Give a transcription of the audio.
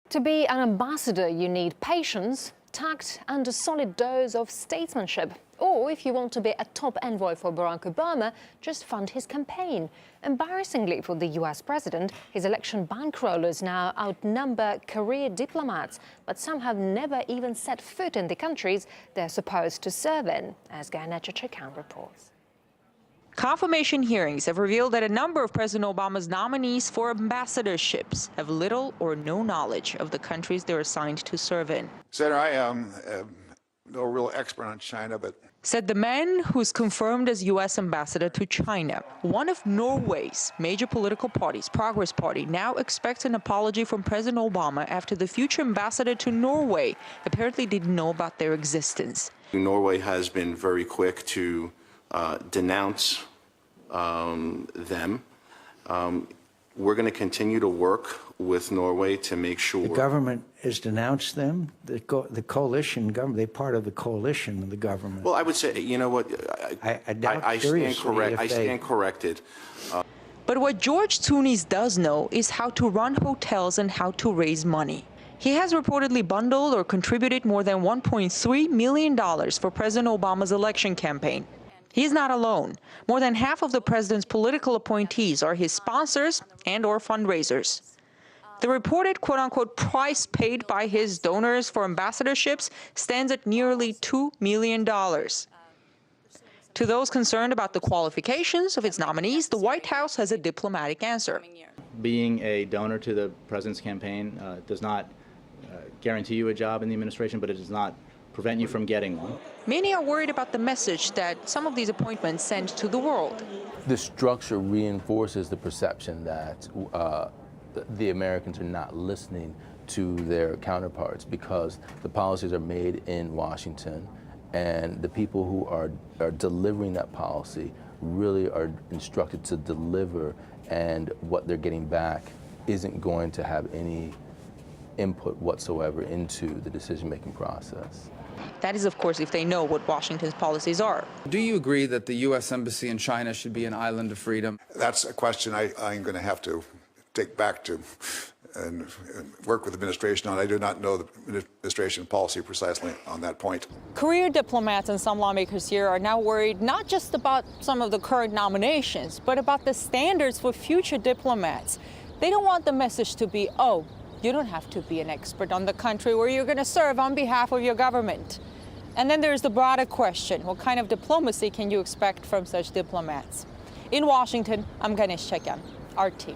To be an ambassador, you need patience, tact and a solid dose of statesmanship. Or if you want to be a top envoy for Barack Obama, just fund his campaign. Embarrassingly for the US president, his election bankrollers now outnumber career diplomats, but some have never even set foot in the countries they're supposed to serve in, as Gayane Chichakyan reports. Confirmation hearings have revealed that a number of President Obama's nominees for ambassadorships have little or no knowledge of the countries they're assigned to serve in. Senator, I am no real expert on China, but... Said the man who's confirmed as U.S. ambassador to China. One of Norway's major political parties, Progress Party, now expects an apology from President Obama after the future ambassador to Norway apparently didn't know about their existence. Norway has been very quick to denounce them. We're going to continue to work with Norway to make sure... The government has denounced them, the coalition government, they're part of the coalition of the government. Well, I would say, you know what, I stand corrected. But what George Tunis does know is how to run hotels and how to raise money. He has reportedly bundled or contributed more than $1.3 million for President Obama's election campaign. He's not alone. More than half of the president's political appointees are his sponsors and/or fundraisers. The reported quote-unquote price paid by his donors for ambassadorships stands at nearly $2 million. To those concerned about the qualifications of its nominees, the White House has a diplomatic answer. Being a donor to the president's campaign does not guarantee you a job in the administration, but it does not prevent you from getting one. Many are worried about the message that some of these appointments send to the world. The structure reinforces the perception that the Americans are not listening to their counterparts because the policies are made in Washington, and the people who are delivering that policy really are instructed to deliver, and what they're getting back isn't going to have any input whatsoever into the decision-making process. That is, of course, if they know what Washington's policies are. Do you agree that the U.S. Embassy in China should be an island of freedom? That's a question I'm going to have to take back to and work with the administration on. I do not know the administration policy precisely on that point. Career diplomats and some lawmakers here are now worried not just about some of the current nominations, but about the standards for future diplomats. They don't want the message to be, oh, you don't have to be an expert on the country where you're going to serve on behalf of your government. And then there's the broader question, what kind of diplomacy can you expect from such diplomats? In Washington, I'm Gayane Chichakyan, RT.